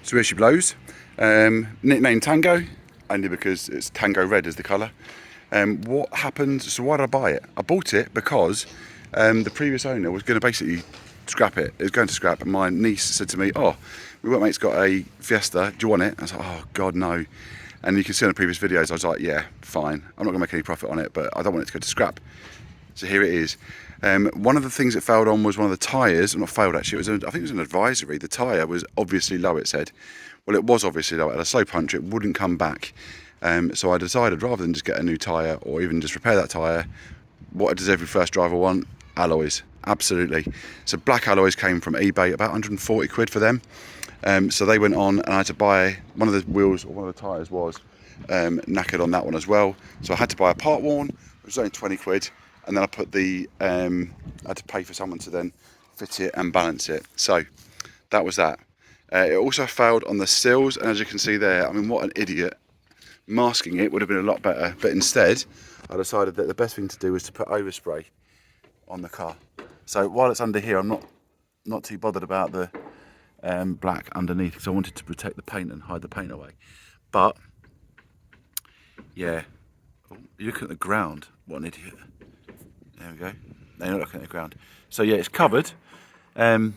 So here she blows. Nicknamed Tango, only because it's Tango red is the colour. What happened, so why did I buy it? I bought it because the previous owner was going to basically scrap it. It was going to scrap, and my niece said to me, oh, my workmate's got a Fiesta, do you want it? I was like, oh God, no. And you can see on the previous videos, I was like, yeah, fine. I'm not going to make any profit on it, but I don't want it to go to scrap. So here it is. One of the things that failed on was one of the tyres, not failed actually, I think it was an advisory. The tyre was obviously low, it said. Well, it was obviously low. At a slow punch, it wouldn't come back. So I decided rather than just get a new tyre or even just repair that tyre, what does every first driver want? Alloys, absolutely. So black alloys came from eBay, about 140 quid for them. So they went on and I had to buy, one of the wheels or one of the tyres was knackered on that one as well. So I had to buy a part worn, it was only 20 quid. And then I put the, I had to pay for someone to then fit it and balance it. So that was that. It also failed on the sills, and as you can see there, I mean, what an idiot. Masking it would have been a lot better, but instead, I decided that the best thing to do was to put overspray on the car. So while it's under here, I'm not too bothered about the black underneath, because I wanted to protect the paint and hide the paint away. But, yeah, oh, you look at the ground, what an idiot. There we go. Now you're not looking at the ground. So yeah, it's covered, but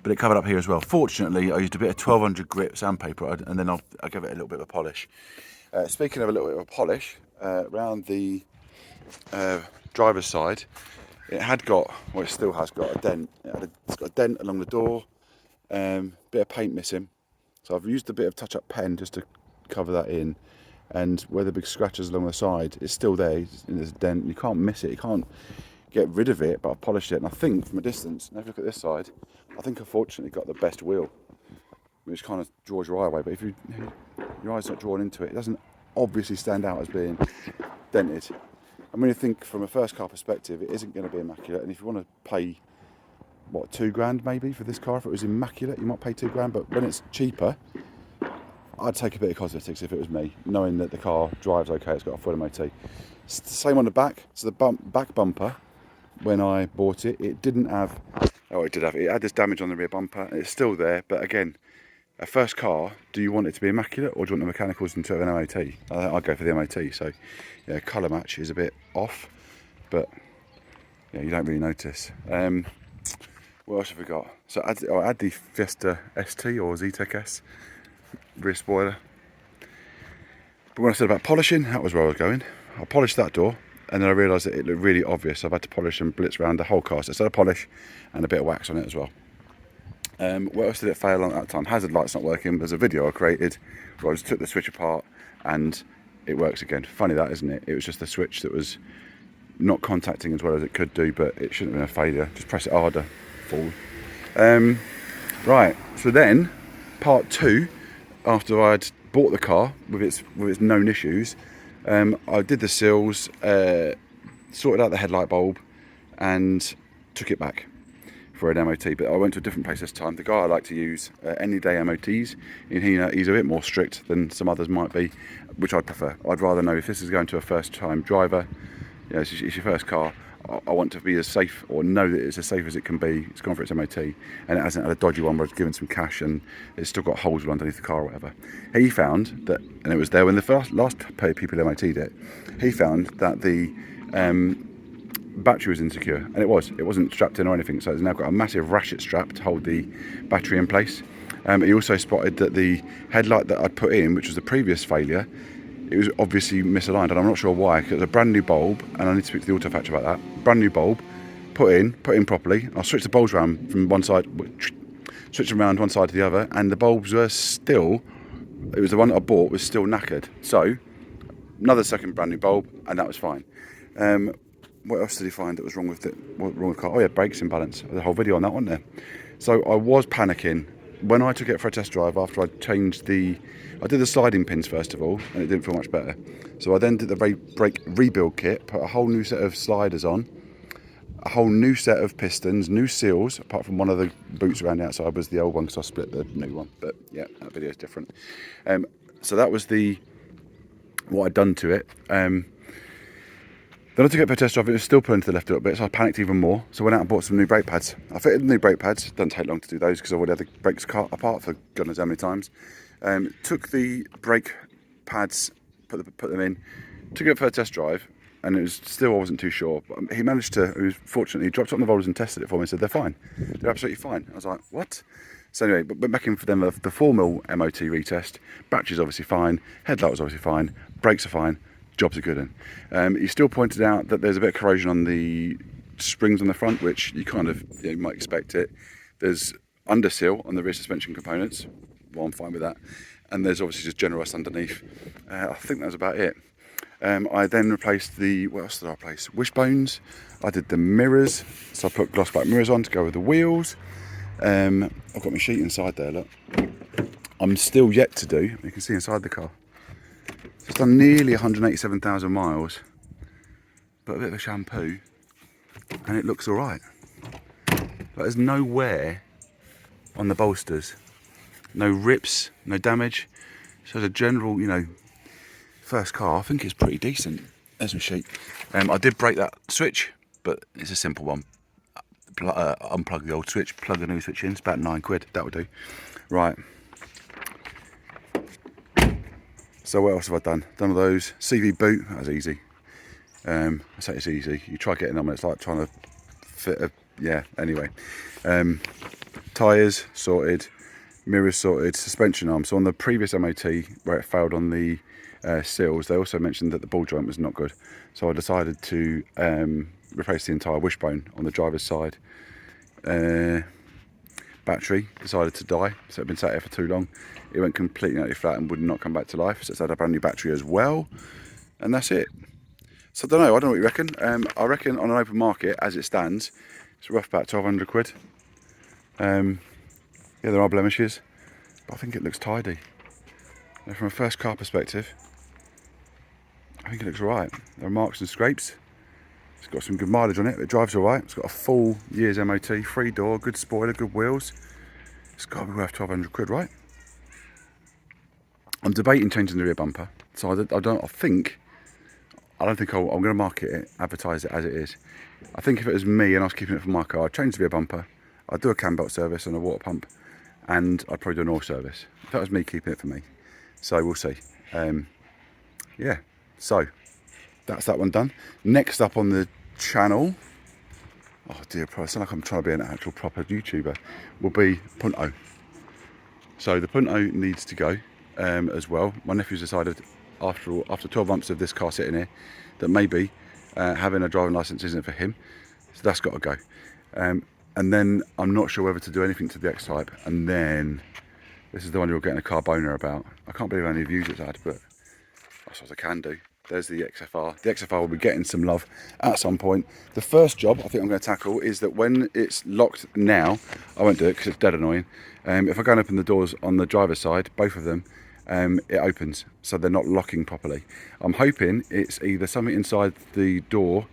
it covered up here as well. Fortunately, I used a bit of 1200 grit sandpaper, and then I'll give it a little bit of a polish. Speaking of a little bit of a polish, around the driver's side, it had got, well, it still has got a dent. It's got a dent along the door, bit of paint missing. So I've used a bit of touch-up pen just to cover that in. And where the big scratches along the side, it's still there. There's a dent. You can't miss it. You can't get rid of it. But I've polished it, and I think from a distance, now if you look at this side, I think I've fortunately got the best wheel, which kind of draws your eye away. But if your eye's not drawn into it, it doesn't obviously stand out as being dented. And when you think from a first car perspective, it isn't going to be immaculate. And if you want to pay, what, £2 maybe for this car, if it was immaculate, you might pay £2. But when it's cheaper, I'd take a bit of cosmetics if it was me, knowing that the car drives okay, it's got a full MOT. Same on the back, so the back bumper, when I bought it, it didn't have, oh it did have, it had this damage on the rear bumper, and it's still there, but again, a first car, do you want it to be immaculate, or do you want the mechanicals into an MOT? I'd go for the MOT, so yeah, colour match is a bit off, but yeah, you don't really notice. What else have we got? So I had the Fiesta ST or Z-Tech S, rear spoiler. But when I said about polishing, that was where I was going. I polished that door, and then I realised that it looked really obvious. So I've had to polish and blitz around the whole car. So instead of polish and a bit of wax on it as well. What else did it fail on at that time? Hazard light's not working. There's a video I created where I just took the switch apart and it works again. Funny that, isn't it? It was just the switch that was not contacting as well as it could do, but it shouldn't have been a failure. Just press it harder, fall. Right, so then part two, after I'd bought the car with its known issues, I did the seals, sorted out the headlight bulb, and took it back for an MOT. But I went to a different place this time. The guy I like to use any day MOTs in here, he's a bit more strict than some others might be, which I'd prefer. I'd rather know if this is going to a first-time driver, you know, it's your first car. I want to be as safe, or know that it's as safe as it can be. It's gone for its MOT, and it hasn't had a dodgy one where it's given some cash and it's still got holes underneath the car or whatever. He found that, and it was there when the last people MOT'd it, he found that the battery was insecure, and it wasn't strapped in or anything, so it's now got a massive ratchet strap to hold the battery in place. He also spotted that the headlight that I'd put in, which was the previous failure, it was obviously misaligned, and I'm not sure why, because it was a brand new bulb, and I need to speak to the auto factory about that. Brand new bulb, put in properly. I'll switch the bulbs around from one side, switch them around one side to the other, and the bulbs were still, it was the one that I bought, was still knackered. So, another second brand new bulb, and that was fine. What else did he find that was wrong with the car? Oh yeah, brakes imbalance. There's a whole video on that one there. So I was panicking. When I took it for a test drive after I changed I did the sliding pins first of all, and it didn't feel much better. So I then did the brake rebuild kit, put a whole new set of sliders on, a whole new set of pistons, new seals, apart from one of the boots around the outside was the old one because I split the new one. But yeah, that video is different. So that was what I'd done to it. Then I took it for a test drive. It was still pulling to the left a little bit, so I panicked even more. So I went out and bought some new brake pads. I fitted the new brake pads. Doesn't take long to do those because I already had the brakes cut apart for God knows how many times. Took the brake pads, put them in, took it for a test drive, and it was still, I wasn't too sure. But he managed to, he was fortunate, he dropped it on the rollers and tested it for me and said they're fine. They're absolutely fine. I was like, what? So anyway, but went back in for them the 4mm MOT retest. Battery's obviously fine, headlight was obviously fine, brakes are fine, jobs are good. He still pointed out that there's a bit of corrosion on the springs on the front, which you kind of, you might expect it. There's underseal on the rear suspension components. Well, I'm fine with that. And there's obviously just general rust underneath. I think that was about it. I then replaced what else did I replace? Wishbones. I did the mirrors, so I put gloss black mirrors on to go with the wheels. I've got my sheet inside there, look. I'm still yet to do, you can see inside the car. It's done nearly 187,000 miles, but a bit of a shampoo, and it looks all right. But there's no wear on the bolsters, no rips, no damage. So as a general, first car, I think it's pretty decent. There's my sheet. I did break that switch, but it's a simple one. Unplug the old switch, plug the new switch in. It's about £9. That will do. Right. So what else have I done? Done all those. CV boot. That was easy. I say it's easy. You try getting them, and it's like trying to fit yeah. Anyway, tyres sorted, mirrors sorted, suspension arm. So on the previous MOT where it failed on the seals, they also mentioned that the ball joint was not good. So I decided to replace the entire wishbone on the driver's side. Battery decided to die, so it had been sat here for too long. It went completely flat and would not come back to life, so it's had a brand new battery as well, and that's it. So I don't know what you reckon. I reckon on an open market as it stands, it's rough about £1,200. Yeah, there are blemishes, but I think it looks tidy. From a first car perspective, I think it looks right. There are marks and scrapes. It's got some good mileage on it. It drives all right. It's got a full year's MOT, 3-door, good spoiler, good wheels. It's got to be worth £1,200, right? I'm debating changing the rear bumper. So I'm going to market it, advertise it as it is. I think if it was me and I was keeping it for my car, I'd change the rear bumper. I'd do a cam belt service and a water pump, and I'd probably do an oil service. If that was me keeping it for me. So we'll see. Yeah. So that's that one done. Next up on the channel, oh dear, I sound like I'm trying to be an actual proper YouTuber, will be Punto. So the Punto needs to go as well. My nephew's decided after 12 months of this car sitting here that maybe having a driving licence isn't for him, so that's got to go. And then I'm not sure whether to do anything to the X-Type, and then this is the one you're getting a car boner about. I can't believe how many views it's had, but that's what I can do. There's the XFR. The XFR will be getting some love at some point. The first job I think I'm going to tackle is that when it's locked now, I won't do it because it's dead annoying. If I go and open the doors on the driver's side, both of them, it opens, so they're not locking properly. I'm hoping it's either something inside the door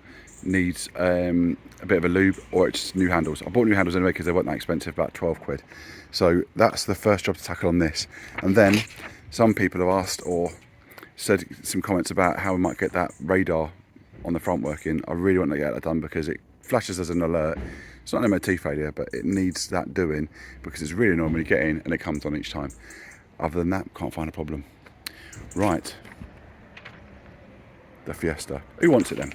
needs a bit of a lube, or it's new handles. I bought new handles anyway because they weren't that expensive, about £12. So that's the first job to tackle on this. And then some people have asked or said some comments about how we might get that radar on the front working. I really want to get that done because it flashes as an alert. It's not an MOT failure, but it needs that doing because it's really annoying when you get in and it comes on each time. Other than that, can't find a problem. Right, the Fiesta. Who wants it then?